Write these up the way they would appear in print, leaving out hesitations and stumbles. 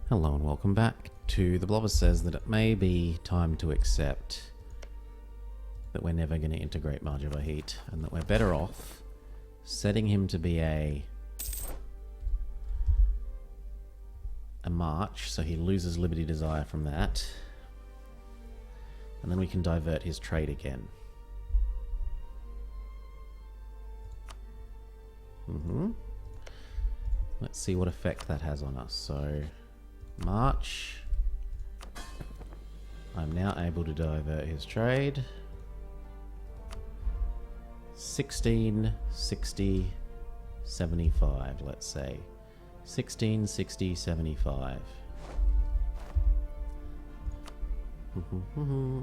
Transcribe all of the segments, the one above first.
Hello and welcome back to The Blobber Says that it may be time to accept that we're never going to integrate Marjavahit and that we're better off setting him to be a march, so he loses Liberty Desire from that, and then we can divert his trade again. Let's see what effect that has on us. So March, I'm now able to divert his trade. 16, 60, 75, let's say. 16, 60, 75.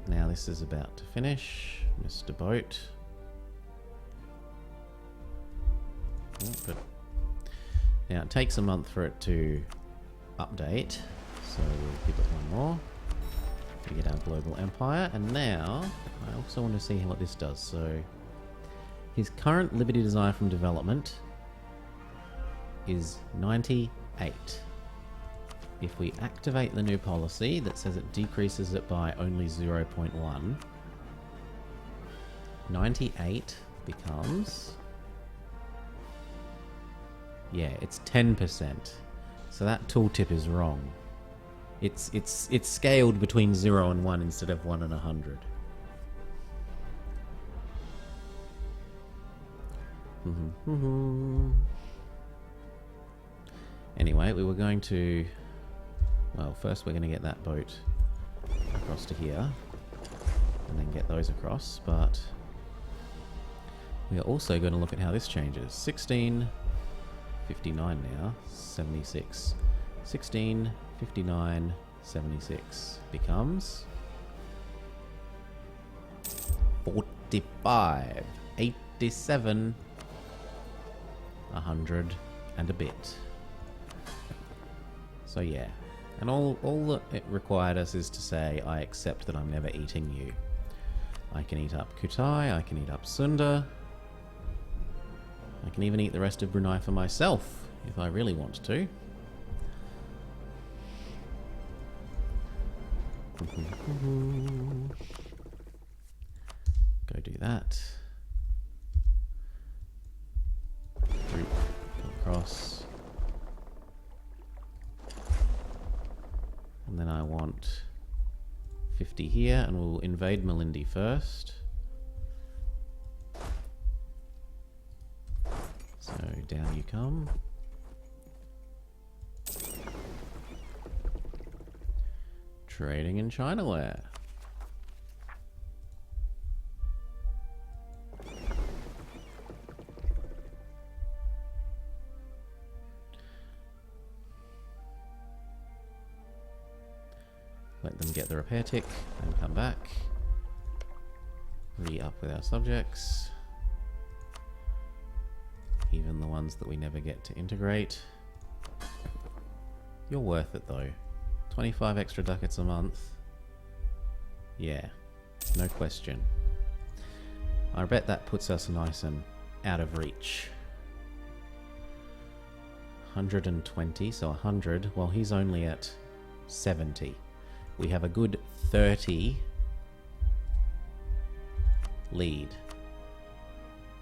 Now this is about to finish, Mr. Boat. Oh, good. Now it takes a month for it to update, so we'll give it one more to get our global empire. And now I also want to see what this does. So his current Liberty Desire from development is 98. If we activate the new policy that says it decreases it by only 0.1, 98 becomes, yeah, it's 10%. So that tooltip is wrong. It's scaled between 0 and 1 instead of 1 and 100. Anyway, we were going to... Well, first we're going to get that boat across to here. And then get those across, but... we are also going to look at how this changes. 16... 59 now, 76. 16, 59, 76 becomes 45, 87, 100 and a bit. So yeah, and all that it required us is to say, I accept that I'm never eating you. I can eat up Kutai, I can eat up Sunda. I can even eat the rest of Brunei for myself, if I really want to. Go do that. Group, come across. And then I want 50 here, and we'll invade Malindi first. So down you come. Trading in Chinaware. Let them get the repair tick and come back. Re-up with our subjects. Even the ones that we never get to integrate. You're worth it though. 25 extra ducats a month. Yeah, no question. I bet that puts us nice and out of reach. 120, so 100. Well, he's only at 70. We have a good 30 lead.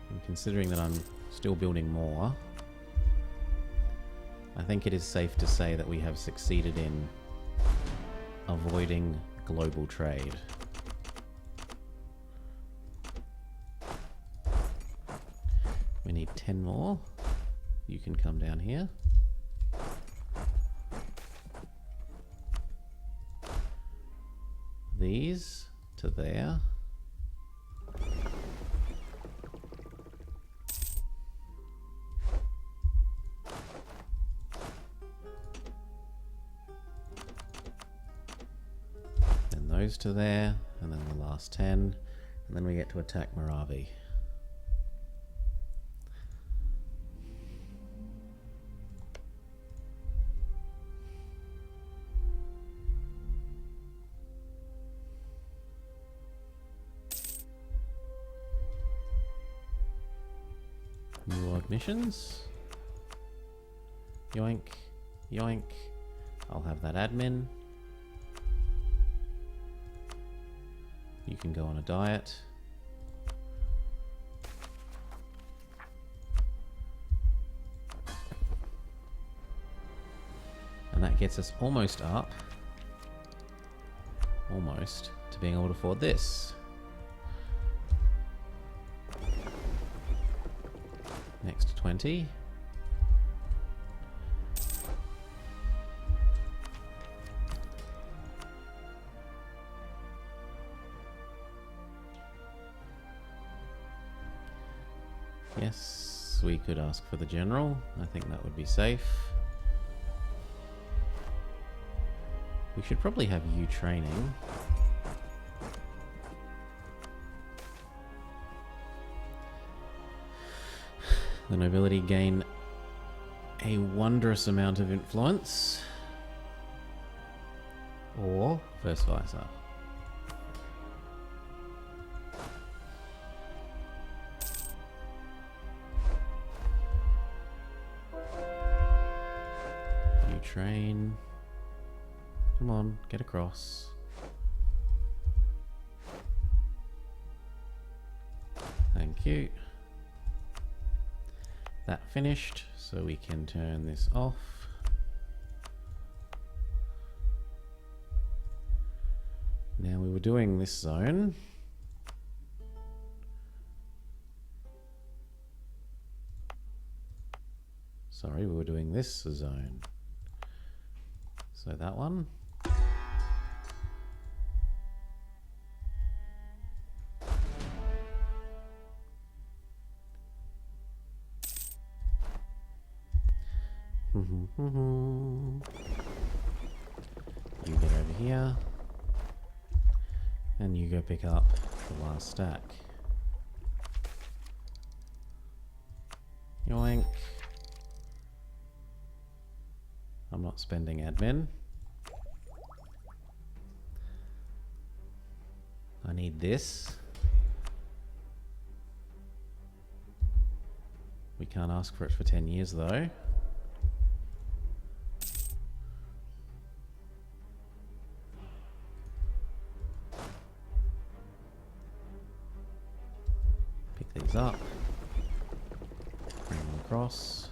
And considering that I'm still building more, I think it is safe to say that we have succeeded in avoiding global trade. We need 10 more. You can come down here. These to there. Those to there, and then the last 10, and then we get to attack Maravi. New org missions. Yoink, yoink. I'll have that admin. You can go on a diet. And that gets us almost up. Almost to being able to afford this. Next to 20. Yes, we could ask for the general. I think that would be safe. We should probably have you training. The nobility gain a wondrous amount of influence. Or vice versa. You train. Come on, get across. Thank you. That finished, so we can turn this off. Now we were doing this zone. Sorry, we were doing this zone. So that one. You get over here. And you go pick up the last stack. Yoink. I'm not spending admin. I need this. We can't ask for it for 10 years though. Pick these up. Bring them across.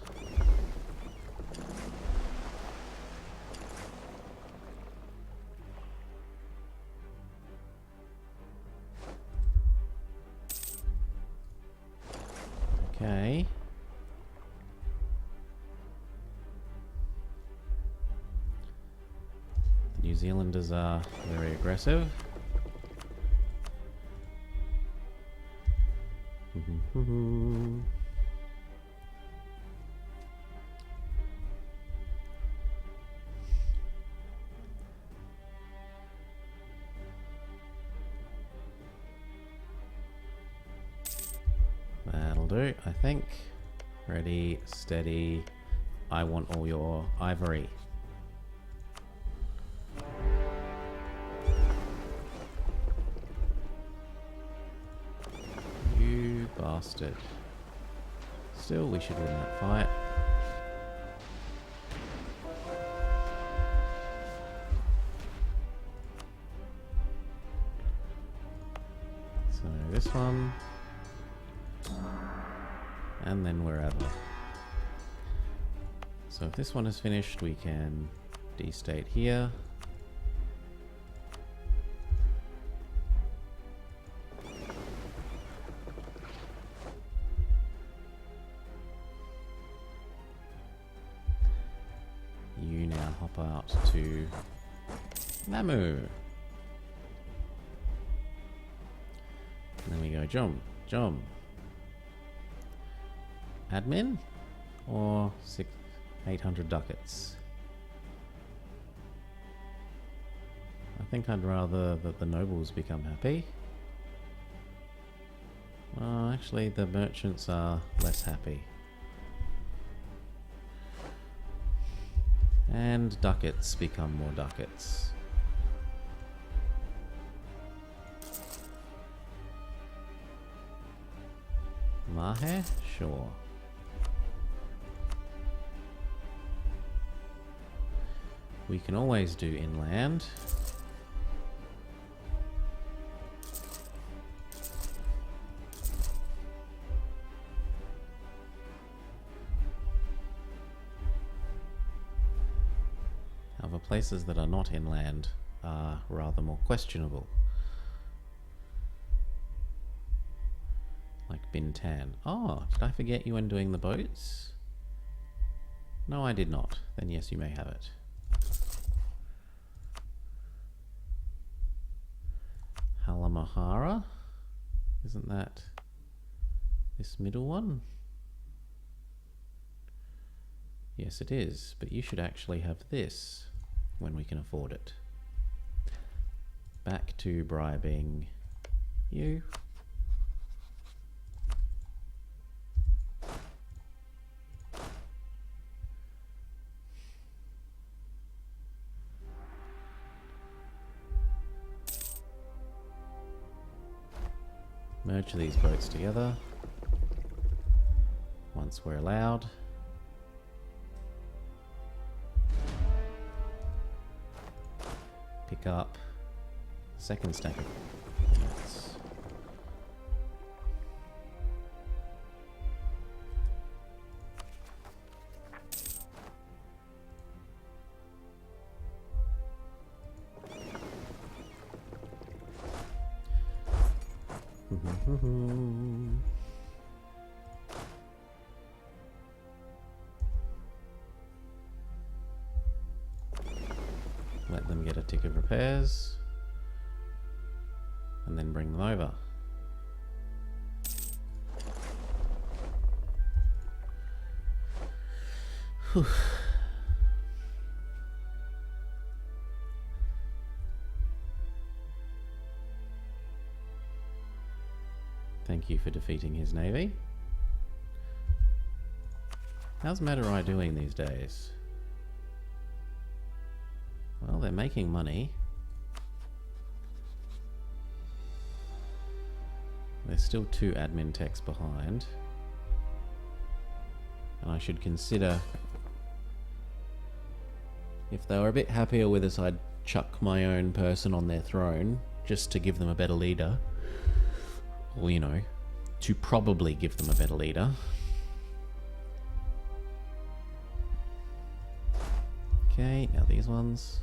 Okay. The New Zealanders are very aggressive. That'll do, I think. Ready, steady. I want all your ivory. You bastard. Still, we should win that fight. So this one. And then wherever. So if this one is finished, we can destate here. You now hop out to Namu. And then we go Jom. Admin or 800 ducats. I think I'd rather that the nobles become happy. Well, actually the merchants are less happy. And ducats become more ducats. Mahe? Sure. We can always do inland. However, places that are not inland are rather more questionable. Like Bintan. Oh, did I forget you when doing the boats? No, I did not. Then yes, you may have it. Halamahara? Isn't that this middle one? Yes, it is. But you should actually have this when we can afford it. Back to bribing you. Merge these boats together once we're allowed. Pick up second stack of nuts. Let them get a tick of repairs and then bring them over. Whew. Thank you for defeating his navy. How's Madurai doing these days? Well, they're making money. They're still 2 admin techs behind. And I should consider, if they were a bit happier with us, I'd chuck my own person on their throne just to give them a better leader. Or, you know, to probably give them a better leader. Okay, now these ones.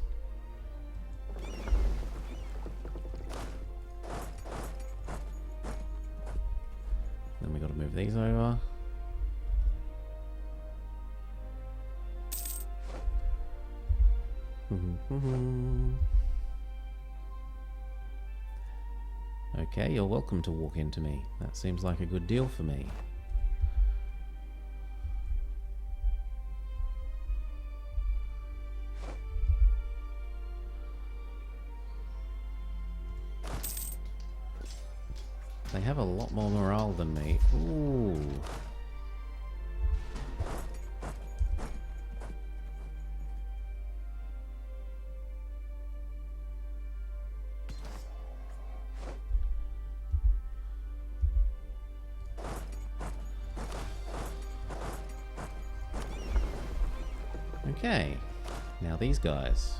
Then we got to move these over. Okay, you're welcome to walk into me. That seems like a good deal for me. They have a lot more morale than me. Ooh. Okay, now these guys.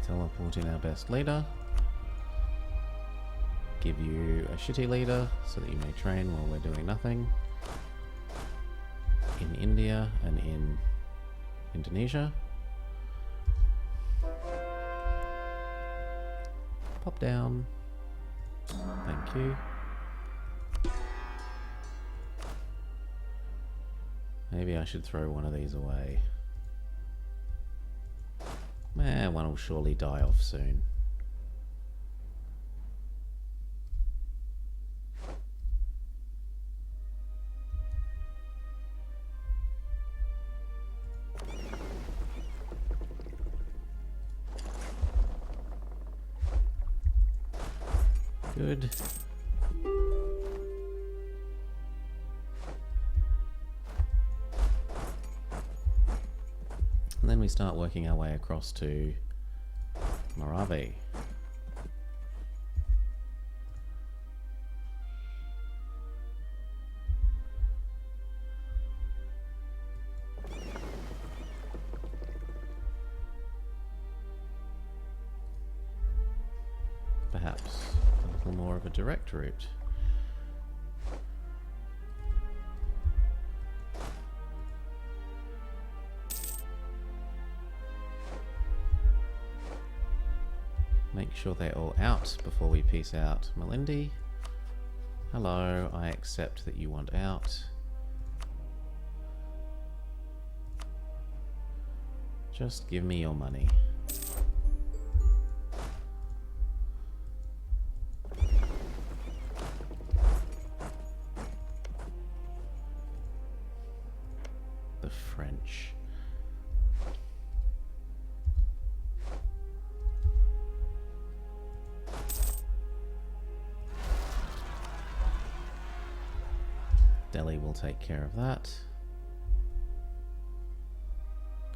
Teleport in our best leader. Give you a shitty leader so that you may train while we're doing nothing. In India and in Indonesia. Pop down. Thank you. Maybe I should throw one of these away. One will surely die off soon. Good. And then we start working our way across to Morave. Perhaps a little more of a direct route. Make sure they're all out before we peace out. Melindy, hello, I accept that you want out. Just give me your money. The French. Delhi will take care of that.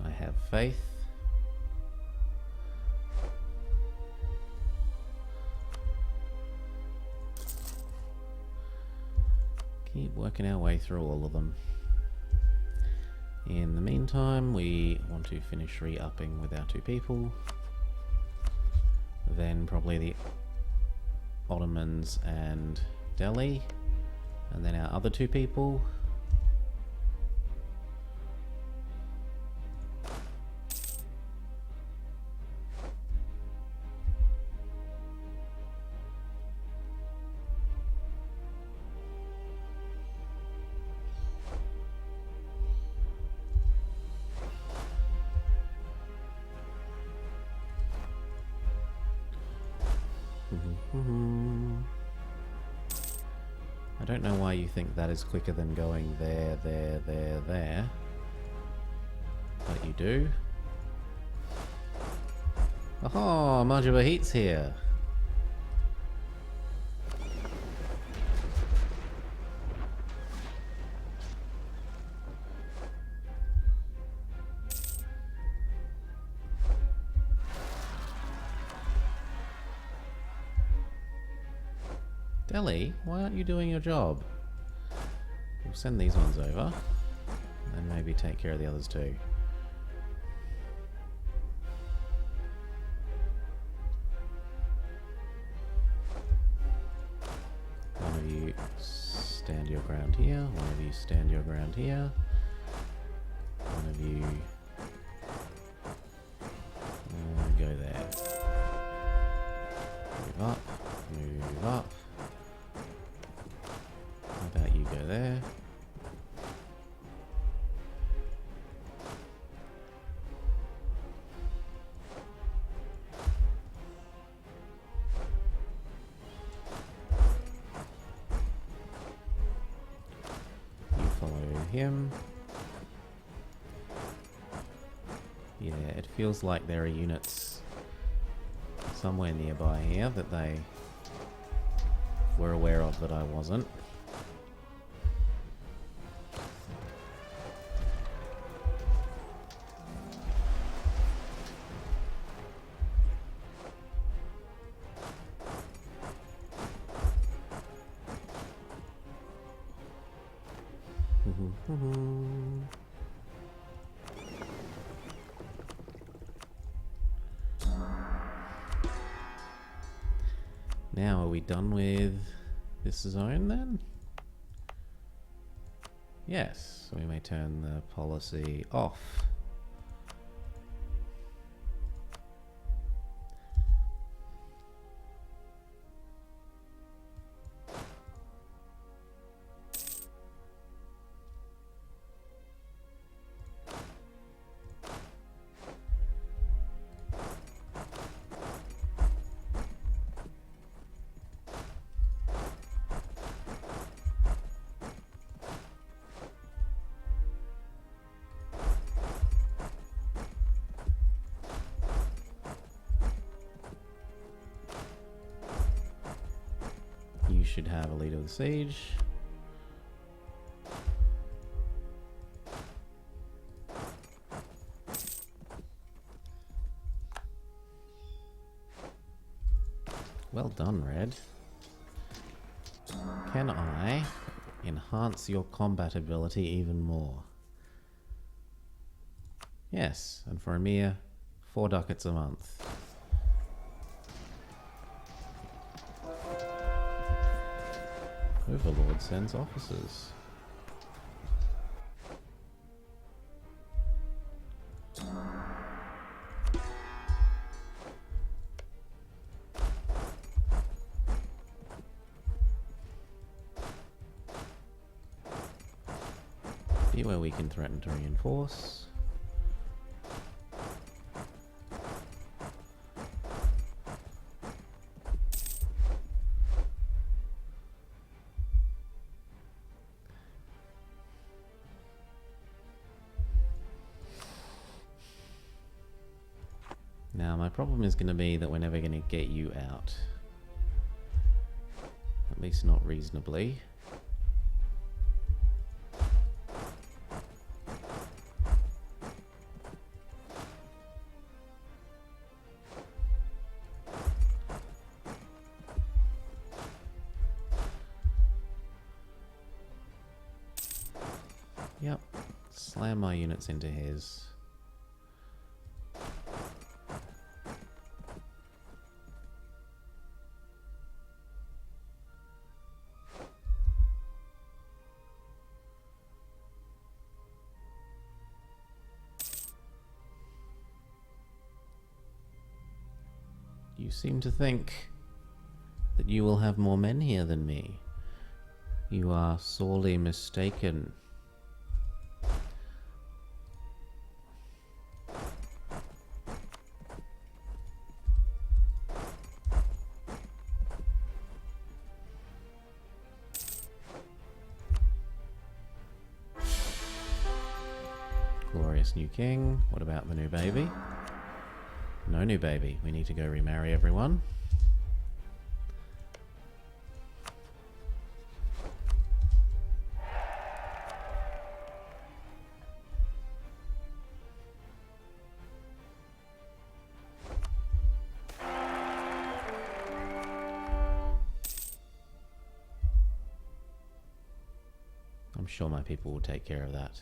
I have faith. Keep working our way through all of them. In the meantime, we want to finish re-upping with our 2 people. Then probably the Ottomans and Delhi. And then our other 2 people. I don't know why you think that is quicker than going there, there, there, there. But you do. Oh, Majabahit's here. Delhi, why aren't you doing your job? We'll send these ones over, and maybe take care of the others too. One of you stand your ground here, one of you stand your ground here, one of you go there. Move up, move up. How about you go there? You follow him. Yeah, it feels like there are units somewhere nearby here that they were aware of that I wasn't. Now, are we done with this zone then? Yes, so we may turn the policy off. should have a leader of the siege. Well done, Red. Can I enhance your combat ability even more? Yes, and for a mere 4 ducats a month. Overlord sends officers. Be where we can threaten to reinforce. Now, my problem is going to be that we're never going to get you out. At least not reasonably. Yep. Slam my units into his. You seem to think that you will have more men here than me. You are sorely mistaken. Glorious new king. What about the new baby? No new baby. We need to go remarry everyone. I'm sure my people will take care of that.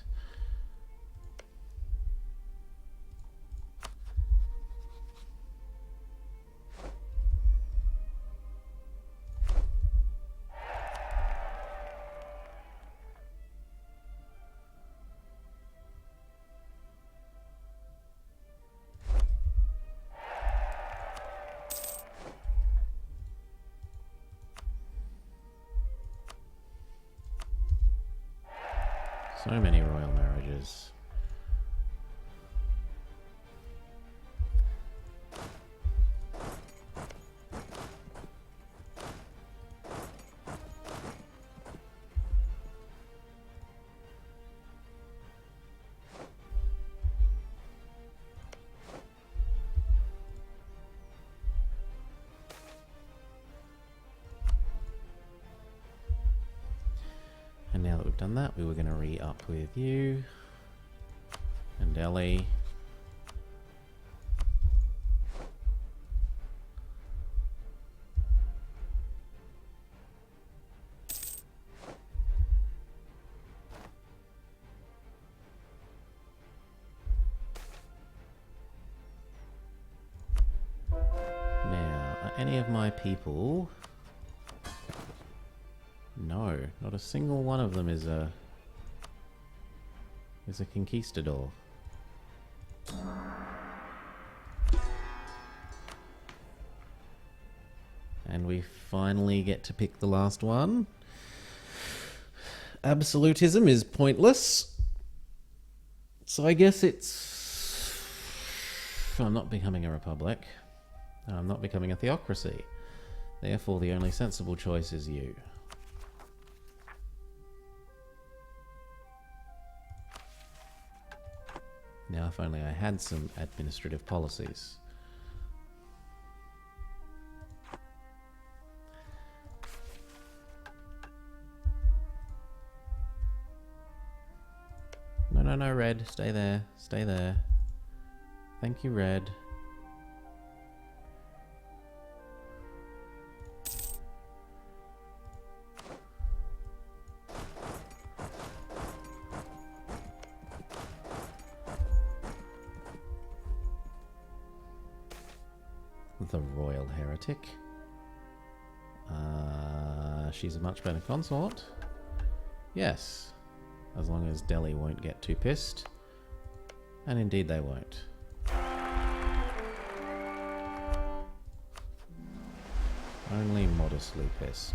So many royal marriages. And now that we've done that, we were going to re-up with you and Ellie. Now, are any of my people... No, not a single one of them is a conquistador. And we finally get to pick the last one. Absolutism is pointless. So I guess it's... I'm not becoming a republic. I'm not becoming a theocracy. Therefore, the only sensible choice is you. Now, if only I had some administrative policies. no, Red. Stay there. Stay there. Thank you, Red. The Royal Heretic. She's a much better consort. Yes. As long as Delhi won't get too pissed. And indeed they won't. Only modestly pissed.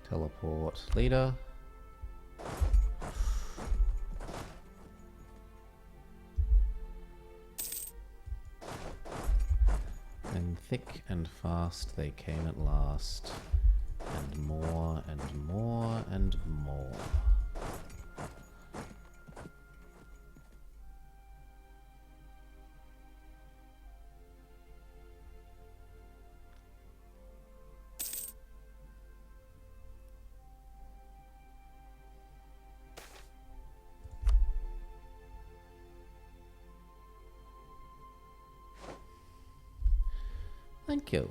Teleport leader. And thick and fast they came at last. And more and more and more. Thank you.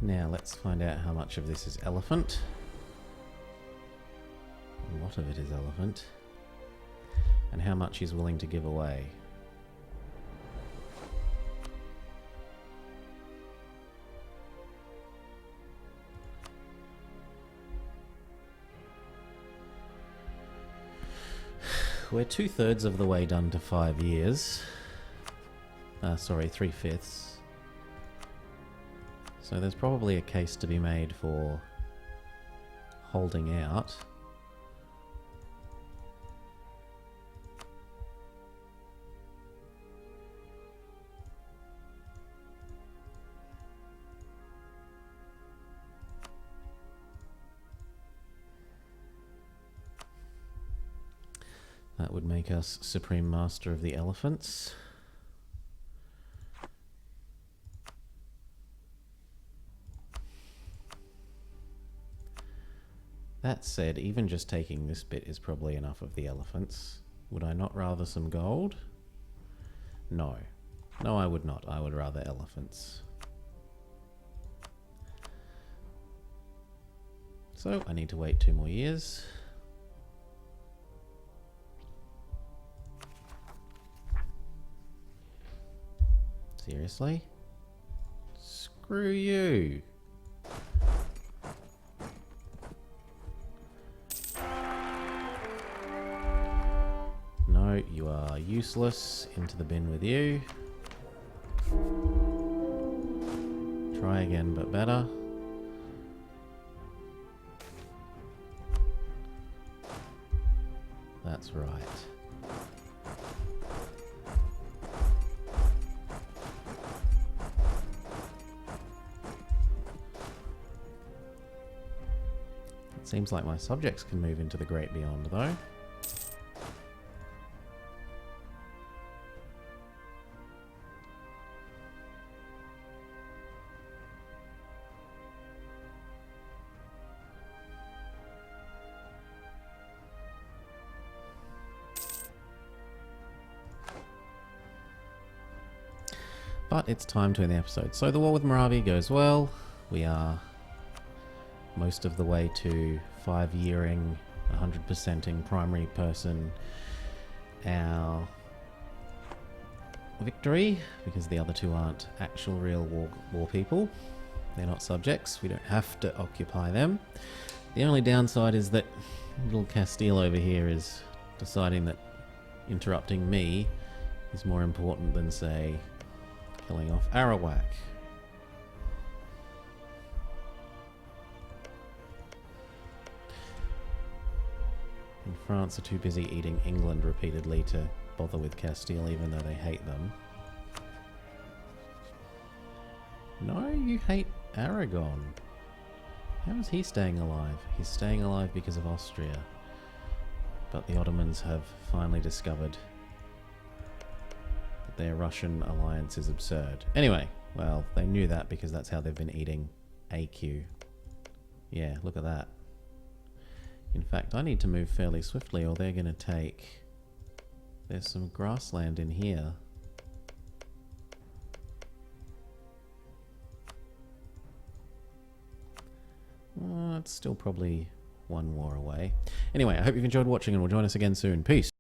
Now let's find out how much of this is elephant. A lot of it is elephant. And how much he's willing to give away. We're 2/3 of the way done to 5 years. Sorry, 3/5. So there's probably a case to be made for holding out. That would make us Supreme Master of the Elephants. That said, even just taking this bit is probably enough of the elephants. Would I not rather some gold? No. No, I would not. I would rather elephants. So, I need to wait 2 more years. Seriously? Screw you. No, you are useless. Into the bin with you. Try again, but better. That's right. Seems like my subjects can move into the great beyond, though. But it's time to end the episode. So the war with Moravia goes well. We are most of the way to 5-yearing, 100%ing primary person our victory, because the other two aren't actual real war people. They're not subjects. We don't have to occupy them. The only downside is that little Castile over here is deciding that interrupting me is more important than, say, killing off Arawak. France are too busy eating England repeatedly to bother with Castile, even though they hate them. No, you hate Aragon. How is he staying alive? He's staying alive because of Austria. But the Ottomans have finally discovered that their Russian alliance is absurd. Anyway, well, they knew that because that's how they've been eating AQ. Yeah, look at that. In fact, I need to move fairly swiftly or they're going to take... There's some grassland in here. It's still probably one war away. Anyway, I hope you've enjoyed watching and will join us again soon. Peace.